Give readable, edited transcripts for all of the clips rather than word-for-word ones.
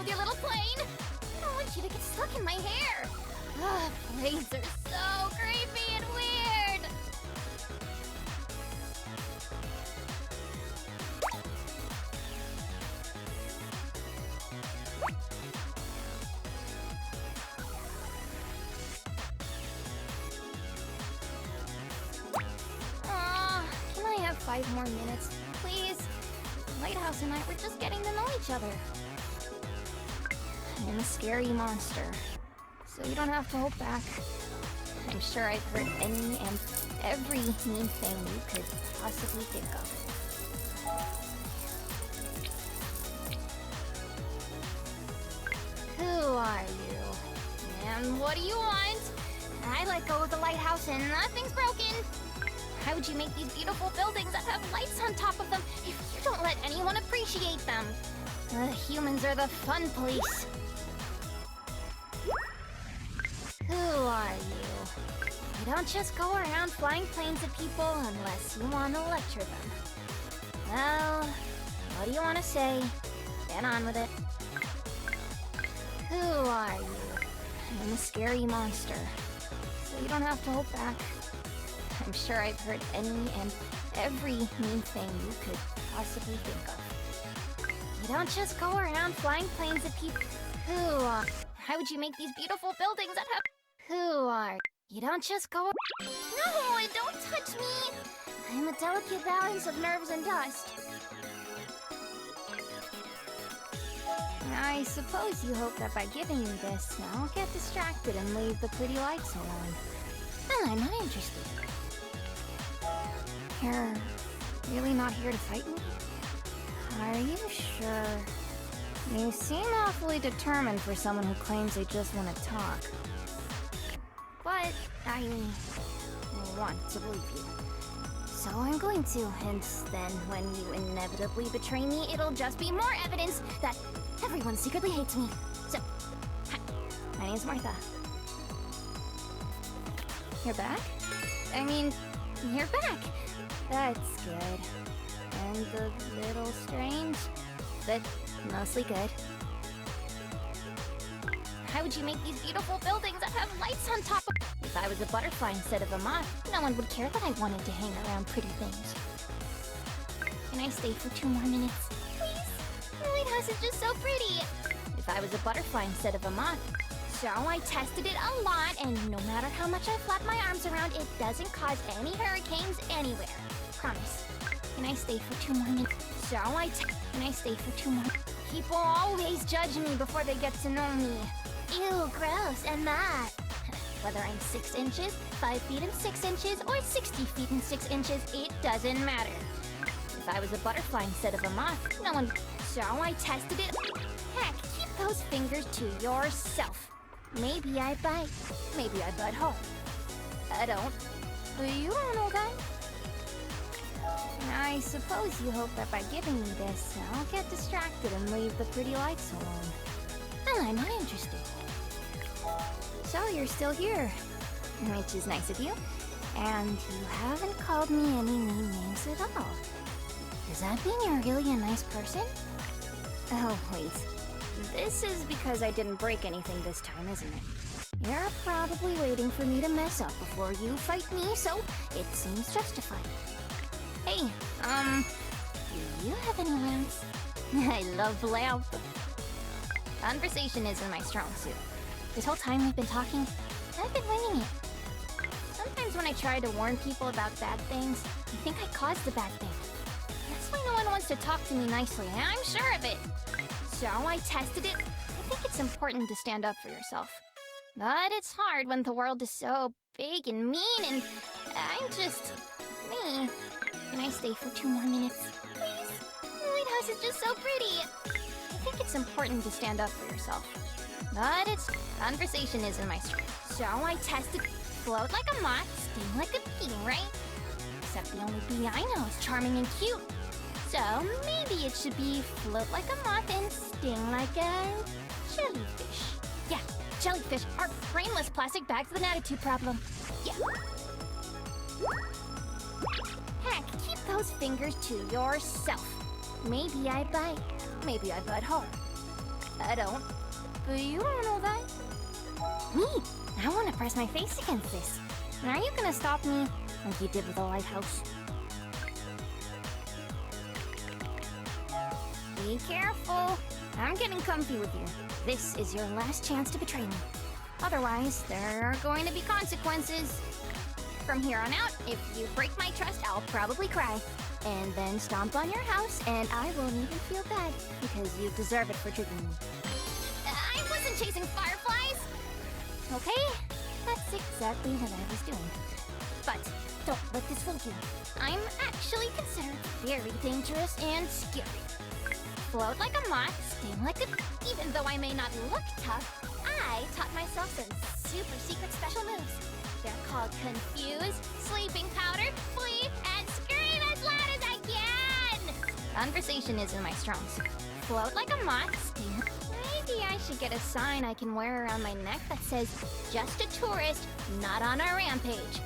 with your little plane. I don't want you to get stuck in my hair. Ugh, planes are so creepy and weird. Can I have 5 more minutes, please? The lighthouse and I were just getting to know each other. I'm a scary monster, so you don't have to hold back. I'm sure I've heard any and every mean thing you could possibly think of. Who are you? And what do you want? I let go of the lighthouse and nothing's broken. How would you make these beautiful buildings that have lights on top of them if you don't let anyone appreciate them? Humans are the fun police. Who are you? You don't just go around flying planes at people unless you want to lecture them. Well, what do you want to say? Get on with it. Who are you? I'm a scary monster, so you don't have to hold back. I'm sure I've heard any and every mean thing you could possibly think of. You don't just go around flying planes at people. How would you make these beautiful buildings that have... Who are... You don't just go... No, don't touch me! I'm a delicate balance of nerves and dust. I suppose you hope that by giving you this, I'll get distracted and leave the pretty lights alone. Well, I'm not interested. You're really not here to fight me? Are you sure? You seem awfully determined for someone who claims they just want to talk. But I want to believe you. So I'm going to, and then when you inevitably betray me, it'll just be more evidence that everyone secretly hates me. So, hi, my name's Mortha. You're back? I mean, you're back. That's good. And a little strange, but mostly good. How would you make these beautiful buildings that have lights on top of... If I was a butterfly instead of a moth, no one would care that I wanted to hang around pretty things. Can I stay for 2 more minutes? Please? The lighthouse is just so pretty. If I was a butterfly instead of a moth. So I tested it a lot, and no matter how much I flap my arms around, it doesn't cause any hurricanes anywhere. Promise. Can I stay for 2 more minutes? So Can I stay for 2 more? People always judge me before they get to know me. Ew, gross, and that. Whether I'm 6 inches, 5 feet and 6 inches, or 60 feet and 6 inches, it doesn't matter. If I was a butterfly instead of a moth, no one... So I tested it. Heck, keep those fingers to yourself. Maybe I bite. Maybe I butt hard. I don't. You don't know that. I suppose you hope that by giving me this, I'll get distracted and leave the pretty lights alone. Well, I'm not interested. So you're still here, which is nice of you. And you haven't called me any mean names at all. Does that mean you're really a nice person? Oh, wait. This is because I didn't break anything this time, isn't it? You're probably waiting for me to mess up before you fight me, so it seems justified. Hey, do you have any lamps? I love lamp. Conversation isn't my strong suit. This whole time we've been talking, I've been winging it. Sometimes when I try to warn people about bad things, I think I caused the bad thing. That's why no one wants to talk to me nicely, and I'm sure of it. So I tested it. I think it's important to stand up for yourself. But it's hard when the world is so big and mean, and I'm just... me. Can I stay for 2 more minutes? Please? The lighthouse is just so pretty. I think it's important to stand up for yourself. But it's... Conversation isn't my strength. So I tested... Float like a moth, sting like a bee, right? Except the only bee I know is charming and cute. So maybe it should be float like a moth and sting like a... jellyfish. Yeah, jellyfish are brainless plastic bags with an attitude problem. Yeah. Heck, keep those fingers to yourself. Maybe I bite. Maybe I butt hard. I don't. But you don't know that. Me? I want to press my face against this. And are you gonna stop me like you did with the lighthouse? Be careful. I'm getting comfy with you. This is your last chance to betray me. Otherwise, there are going to be consequences. From here on out, if you break my trust, I'll probably cry. And then stomp on your house, and I won't even feel bad, because you deserve it for tricking me. I wasn't chasing fireflies! Okay? That's exactly what I was doing. But don't let this fool you. I'm actually considered very dangerous and scary. Float like a moth, sting like a... Even though I may not look tough, I taught myself some super secret special moves. They're called Confuse, Sleeping Powder, Flee, and Scream as loud as I can! Conversation isn't my strong suit. Float like a moth, sting... Maybe I should get a sign I can wear around my neck that says, "Just a tourist, not on a rampage."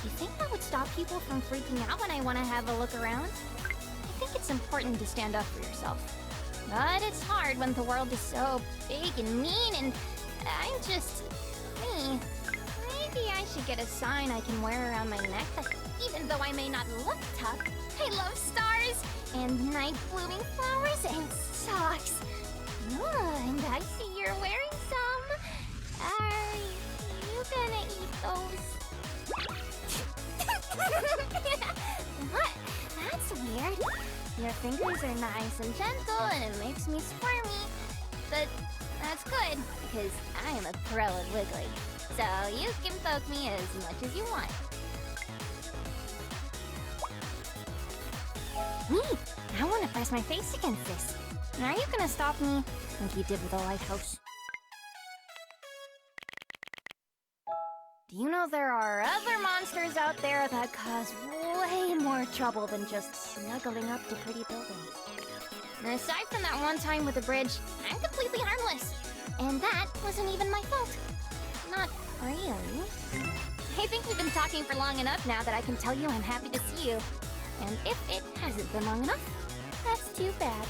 You think that would stop people from freaking out when I want to have a look around? I think it's important to stand up for yourself. But it's hard when the world is so big and mean and I'm just... me. Maybe I should get a sign I can wear around my neck that, even though I may not look tough, I love stars and night blooming flowers and socks. Oh, and I see you're wearing some. Are you gonna eat those? What? That's weird. Your fingers are nice and gentle and it makes me squirmy. But that's good, because I am a pro at wiggling. So you can poke me as much as you want. Me? I want to press my face against this. And are you gonna stop me like you did with the lighthouse? Do you know there are other monsters out there that cause way more trouble than just snuggling up to pretty buildings? And aside from that one time with the bridge, I'm completely harmless. And that wasn't even my fault. Not really. I think we've been talking for long enough now that I can tell you I'm happy to see you. And if it hasn't been long enough, that's too bad.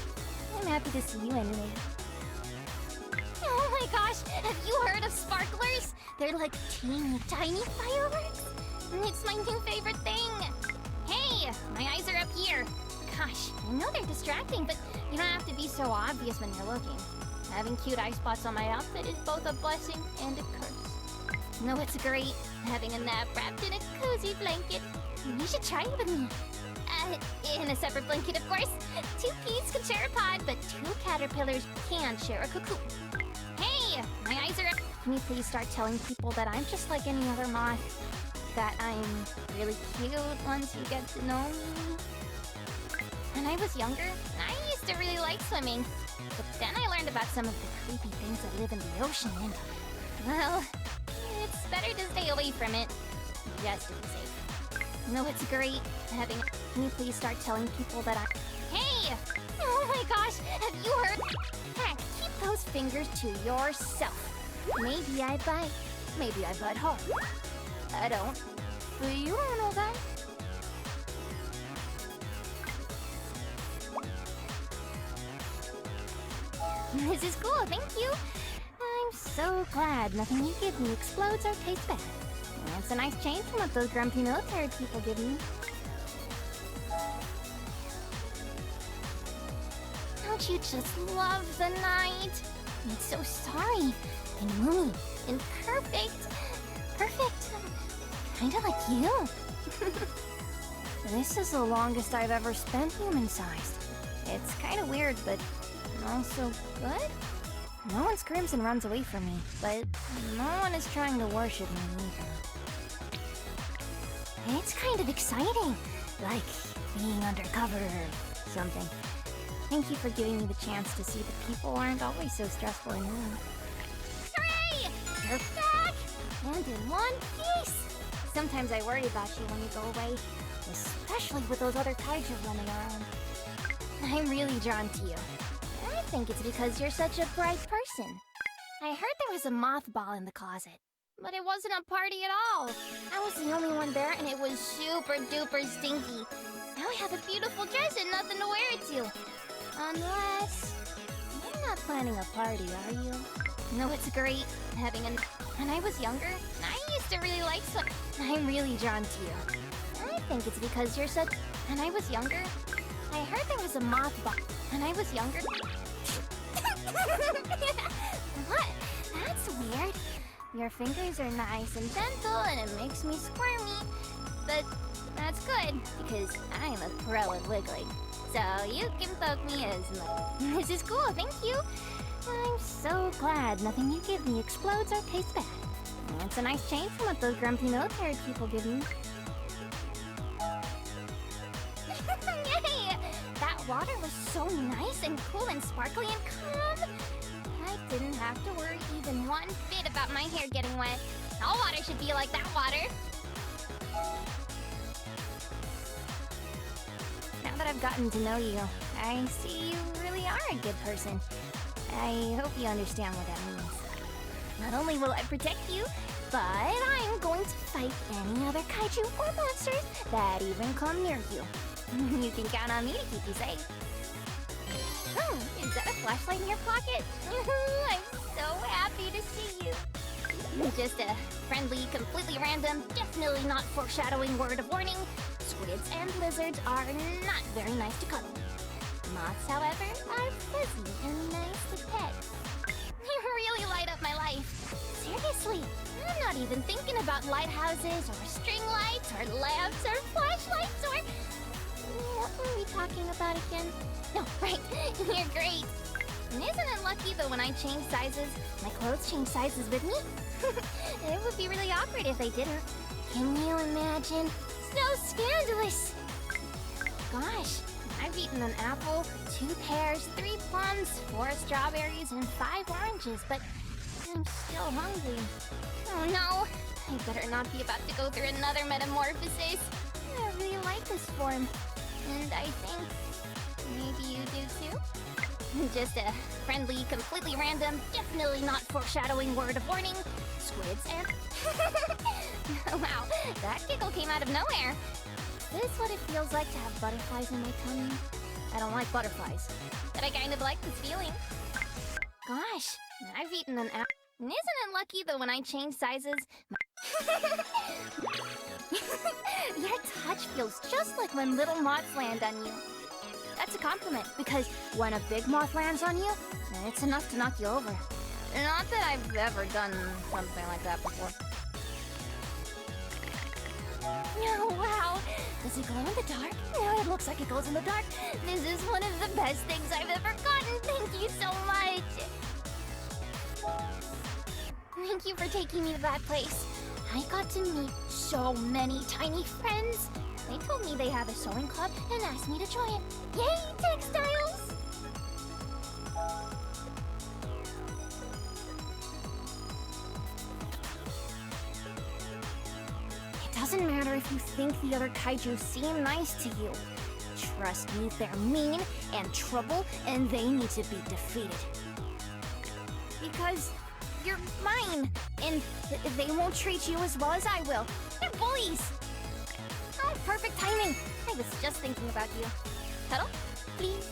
I'm happy to see you anyway. Oh my gosh, have you heard of sparklers? They're like teeny tiny fireworks. And it's my new favorite thing. Hey, my eyes are up here. Gosh, I know they're distracting, but you don't have to be so obvious when you're looking. Having cute eye spots on my outfit is both a blessing and a curse. No, it's great, having a nap wrapped in a cozy blanket. You should try it with me. In a separate blanket, of course. 2 peas can share a pod, but 2 caterpillars can't share a cocoon. Hey, my eyes are up. Can you please start telling people that I'm just like any other moth? That I'm really cute once you get to know me? When I was younger, I used to really like swimming. But then I learned about some of the creepy things that live in the ocean and... well, it's better to stay away from it. Just to be safe. No, it's great having... Can you please start telling people that I... Hey! Oh my gosh, have you heard... Heck, keep those fingers to yourself. Maybe I bite. Maybe I bite hard. I don't. But you don't know that. This is cool, thank you. I'm so glad nothing you give me explodes or tastes bad. It's a nice change from what those grumpy military people give me. Don't you just love the night? It's so starry and moony and perfect. Perfect. Kinda like you. This is the longest I've ever spent human-sized. It's kinda weird, but also good. No one screams and runs away from me, but no one is trying to worship me either. It's kind of exciting, like being undercover or something. Thank you for giving me the chance to see that people aren't always so stressful and mean. Hooray! You're back! And in one piece! Sometimes I worry about you when you go away, especially with those other kaiju running around. I'm really drawn to you. I think it's because you're such a bright person. I heard there was a mothball in the closet, but it wasn't a party at all. I was the only one there and it was super duper stinky. Now I have a beautiful dress and nothing to wear it to. Unless... I'm not planning a party, are you? No, it's great having a... When I was younger, I used to really like some... I'm really drawn to you. I think it's because you're such... When I was younger, I heard there was a moth box. When I was younger... What? That's weird. Your fingers are nice and gentle, and it makes me squirmy. But that's good, because I'm a pro at wiggling. So you can poke me as much. This is cool, thank you. I'm so glad nothing you give me explodes or tastes bad. It's a nice change from what those grumpy military people give me. Yay! That water was so nice and cool and sparkly and calm. I didn't have to worry even one bit about my hair getting wet. All water should be like that water. Now that I've gotten to know you, I see you really are a good person. I hope you understand what that means. Not only will I protect you, but I'm going to fight any other kaiju or monsters that even come near you. You can count on me to keep you safe. Oh, is that a flashlight in your pocket? I'm so happy to see you. Just a friendly, completely random, definitely not foreshadowing word of warning. Squids and lizards are not very nice to cuddle. Moths, however, are fuzzy and nice to pet. You really light up my life. Seriously, I'm not even thinking about lighthouses or string lights or lamps or flashlights or... What were we talking about again? No, right, you're great. And isn't it lucky that when I change sizes, my clothes change sizes with me? It would be really awkward if they didn't. Can you imagine? So scandalous! Gosh, I've eaten an apple, 2 pears, 3 plums, 4 strawberries, and 5 oranges, but I'm still hungry. Oh no! I better not be about to go through another metamorphosis. I really like this form. And I think maybe you do too? Just a friendly, completely random, definitely not foreshadowing word of warning. Squids and... Wow, that giggle came out of nowhere. Is this what it feels like to have butterflies in my tummy? I don't like butterflies, but I kind of like this feeling. Gosh, I've eaten an apple. Isn't it lucky that when I change sizes... Your touch feels just like when little moths land on you. That's a compliment, because when a big moth lands on you, it's enough to knock you over. Not that I've ever done something like that before. Oh, wow! Does it glow in the dark? No, it looks like it glows in the dark. This is one of the best things I've ever gotten. Thank you so much! Thank you for taking me to that place. I got to meet so many tiny friends. They told me they have a sewing club and asked me to join. Yay, textiles! It doesn't matter if you think the other kaiju seem nice to you. Trust me, they're mean and trouble, and they need to be defeated. Because you're mine, and they won't treat you as well as I will. They're bullies! Oh, perfect timing! I was just thinking about you. Cuddle, please.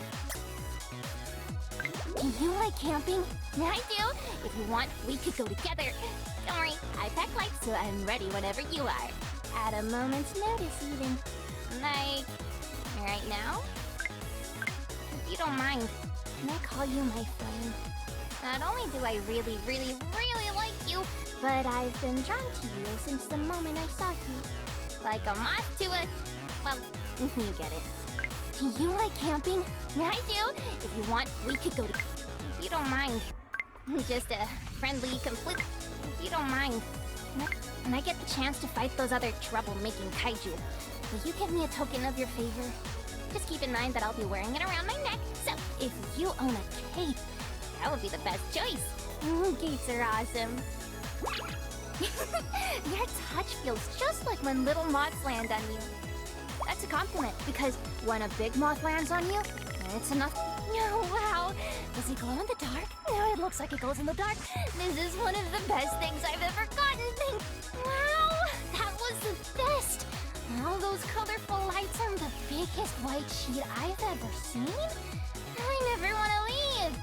Do you like camping? I do! If you want, we could go together. Don't worry, I pack light, so I'm ready whenever you are. At a moment's notice, even. Like, right now? If you don't mind, can I call you my friend? Not only do I really, really, really like you, but I've been drawn to you since the moment I saw you. Like a moth to a... well, you get it. Do you like camping? I do! If you want, we could go to... If you don't mind. Just a friendly, complete... If you don't mind. When I get the chance to fight those other trouble-making kaiju, will you give me a token of your favor? Just keep in mind that I'll be wearing it around my neck, so if you own a cape, that would be the best choice. Capes are awesome. Your touch feels just like when little moths land on you. That's a compliment, because when a big moth lands on you, it's enough. Oh, wow! Does it glow in the dark? No, it looks like it glows in the dark. This is one of the best things I've ever gotten. Wow! That was the best! All those colorful lights on the biggest white sheet I've ever seen? I never want to leave!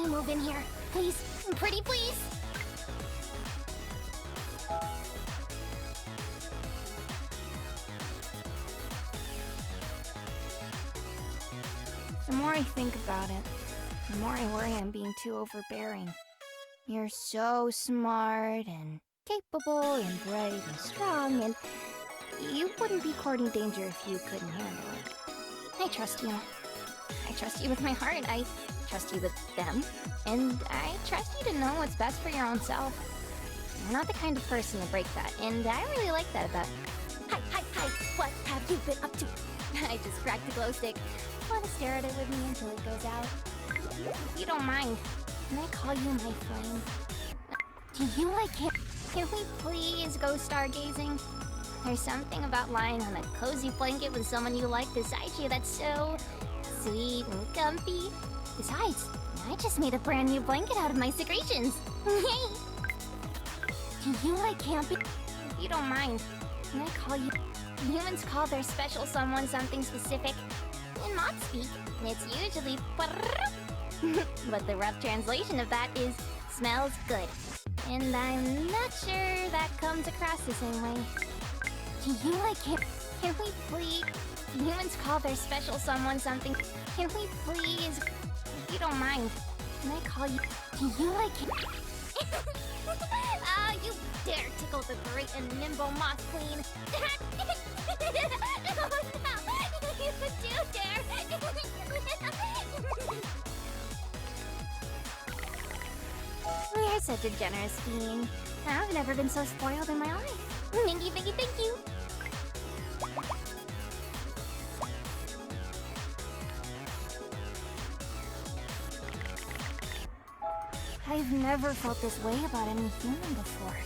you move in here? Please, pretty please. The more I think about it, the more I worry I'm being too overbearing. You're so smart and capable and brave and strong, and you wouldn't be courting danger if you couldn't handle it. I trust you. I trust you with my heart. I trust you with them. And I trust you to know what's best for your own self. You're not the kind of person to break that, and I really like that about you. Hi, what have you been up to? I just cracked the glow stick. Want to stare at it with me until it goes out? If you don't mind, can I call you my flame? Do you like him? Can we please go stargazing? There's something about lying on a cozy blanket with someone you like beside you that's so sweet and comfy. Besides, I just made a brand new blanket out of my secretions. Yay! Do you like camping? If you don't mind, can I call you? Humans call their special someone something specific. In moth speak, it's usually but the rough translation of that is smells good. And I'm not sure that comes across the same way. Do you like it? Can we please? Humans call their special someone something. Can we please? If you don't mind, can I call you? Do you like it? Ah, you dare tickle the great and nimble moth queen. Oh no, you do dare. You're such a generous being. I've never been so spoiled in my life. Thank you, thank you, thank you. I've never felt this way about any human before.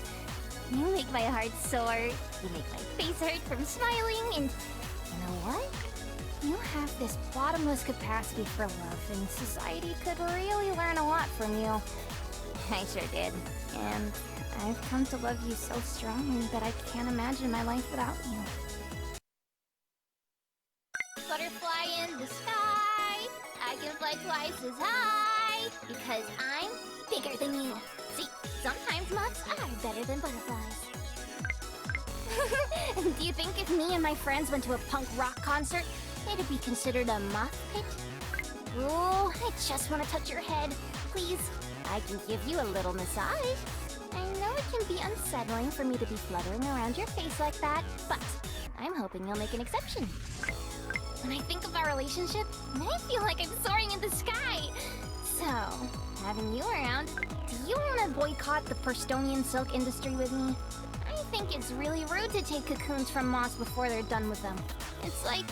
You make my heart soar. You make my face hurt from smiling, and you know what? You have this bottomless capacity for love, and society could really learn a lot from you. I sure did. And I've come to love you so strongly that I can't imagine my life without you. Butterfly in the sky, I can fly twice as high, because I'm bigger than you. See, sometimes moths are better than butterflies. Do you think if me and my friends went to a punk rock concert, it'd be considered a moth pit? Oh, I just want to touch your head. Please, I can give you a little massage. I know it can be unsettling for me to be fluttering around your face like that, but I'm hoping you'll make an exception. When I think of our relationship, I feel like I'm soaring in the sky. So, having you around, do you want to boycott the Purstonian silk industry with me? I think it's really rude to take cocoons from moths before they're done with them. It's like,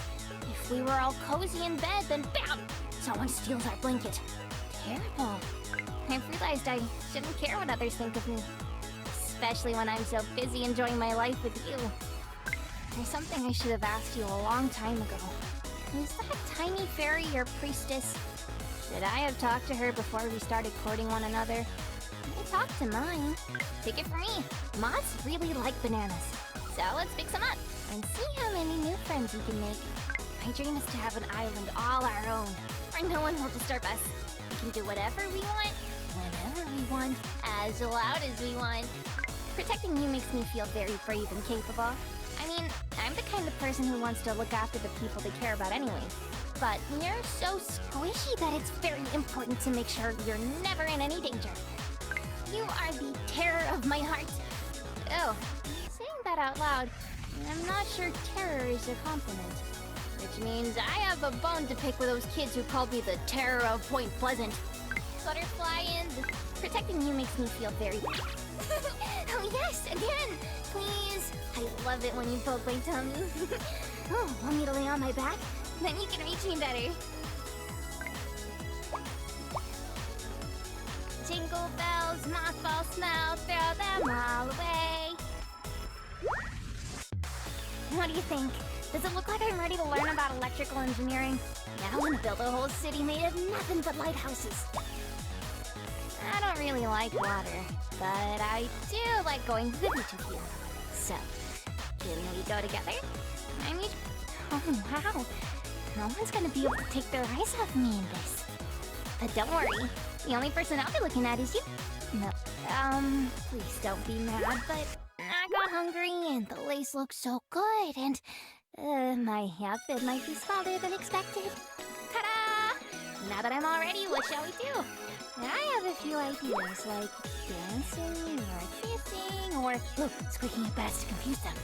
if we were all cozy in bed, then bam! Someone steals our blanket. Terrible. I've realized I shouldn't care what others think of me. Especially when I'm so busy enjoying my life with you. There's something I should have asked you a long time ago. Is that tiny fairy your priestess? Should I have talked to her before we started courting one another? I talked to mine. Take it from me. Moths really like bananas. So let's pick some up and see how many new friends we can make. My dream is to have an island all our own, where no one will disturb us. We can do whatever we want, whenever we want, as loud as we want. Protecting you makes me feel very brave and capable. I mean, I'm the kind of person who wants to look after the people they care about anyway. But you're so squishy that it's very important to make sure you're never in any danger. You are the terror of my heart. Oh, saying that out loud, I'm not sure terror is a compliment. Which means I have a bone to pick with those kids who called me the terror of Point Pleasant. Butterfly in the... Protecting you makes me feel very... Oh yes, again! Please! I love it when you poke my tummy. Oh, want me to lay on my back? Then you can reach me better. Jingle bells, mothball smell, throw them all away. What do you think? Does it look like I'm ready to learn about electrical engineering? Now I'm gonna build a whole city made of nothing but lighthouses. I don't really like water, but I do like going to the beach with you. So, can we go together? I mean, oh wow. No one's gonna be able to take their eyes off me in this. Don't worry. The only person I'll be looking at is you. No, please don't be mad, but I got hungry and the lace looks so good, and my outfit might be smaller than expected. Ta-da! Now that I'm all ready, what shall we do? I have a few ideas, like dancing or kissing or... Look, squeaking at bats to confuse them.